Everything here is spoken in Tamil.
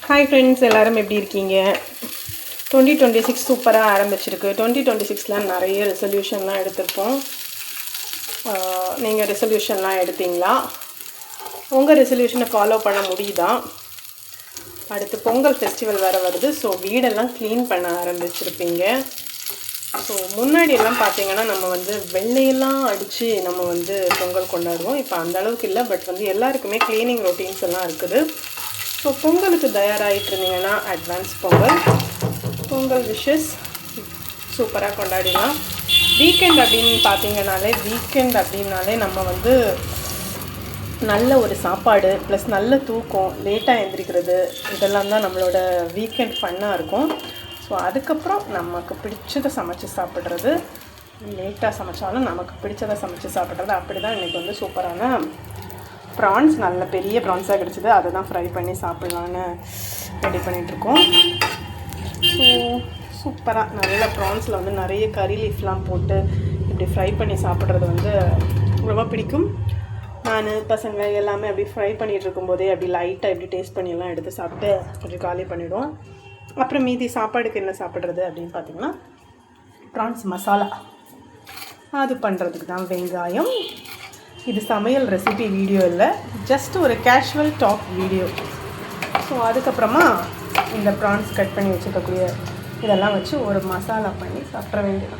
ஹாய் ஃப்ரெண்ட்ஸ், எல்லோரும் எப்படி இருக்கீங்க? 2026 சூப்பராக ஆரம்பிச்சிருக்கு. 2026ல் நிறைய ரெசல்யூஷன்லாம் எடுத்திருப்போம். நீங்கள் ரெசல்யூஷன்லாம் எடுத்தீங்களா? உங்கள் ரெசல்யூஷனை ஃபாலோ பண்ண முடியுதா? அடுத்து பொங்கல் ஃபெஸ்டிவல் வேறு வருது. ஸோ வீடெல்லாம் க்ளீன் பண்ண ஆரம்பிச்சிருப்பீங்க. ஸோ முன்னாடியெல்லாம் பார்த்தீங்கன்னா நம்ம வெள்ளையெல்லாம் அடித்து நம்ம பொங்கல் கொண்டாடுவோம். இப்போ அந்தளவுக்கு இல்லை. பட் எல்லாருக்குமே க்ளீனிங் ரொட்டீன்ஸ் எல்லாம் இருக்குது. ஸோ பொங்கலுக்கு தயாராகிட்டு இருந்தீங்கன்னா அட்வான்ஸ் பொங்கல் விஷஸ் சூப்பராக கொண்டாடிடலாம். வீக்கெண்ட் அப்படின்னாலே நம்ம நல்ல ஒரு சாப்பாடு ப்ளஸ் நல்ல தூக்கம், லேட்டாக எழுந்திரிக்கிறது, இதெல்லாம் தான் நம்மளோட வீக்கெண்ட் ஃபன்னாக இருக்கும். ஸோ அதுக்கப்புறம் நமக்கு பிடிச்சதை சமைச்சு சாப்பிட்றது, லேட்டாக சமைச்சாலும் நமக்கு பிடிச்சதை சமைச்சு சாப்பிட்றது. அப்படி தான் இன்றைக்கி சூப்பரான ப்ரான்ஸ், நல்ல பெரிய ப்ரான்ஸாக கிடச்சிது. அதை தான் ஃப்ரை பண்ணி சாப்பிட்லான்னு ரெடி பண்ணிகிட்ருக்கோம். ஸோ சூப்பராக நல்ல ப்ரான்ஸில் நிறைய கறி லீஃப்லாம் போட்டு இப்படி ஃப்ரை பண்ணி சாப்பிட்றது ரொம்ப பிடிக்கும். நான் பசங்க எல்லாமே அப்படி ஃப்ரை பண்ணிகிட்டு இருக்கும்போதே அப்படி லைட்டாக இப்படி டேஸ்ட் பண்ணியெல்லாம் எடுத்து சாப்பிட்டு கொஞ்சம் காலி பண்ணிவிடுவோம். அப்புறம் மீதி சாப்பாடுக்கு என்ன சாப்பிட்றது அப்படின்னு பார்த்திங்கன்னா ப்ரான்ஸ் மசாலா. அது பண்ணுறதுக்கு தான் வெங்காயம். இது சமையல் ரெசிபி வீடியோ இல்லை, ஜஸ்ட் ஒரு கேஷுவல் டாக் வீடியோ. ஸோ அதுக்கப்புறமா இந்த ப்ரான்ஸ் கட் பண்ணி வச்சுருக்கக்கூடிய இதெல்லாம் வச்சு ஒரு மசாலா பண்ணி சாப்பிட வேண்டியது.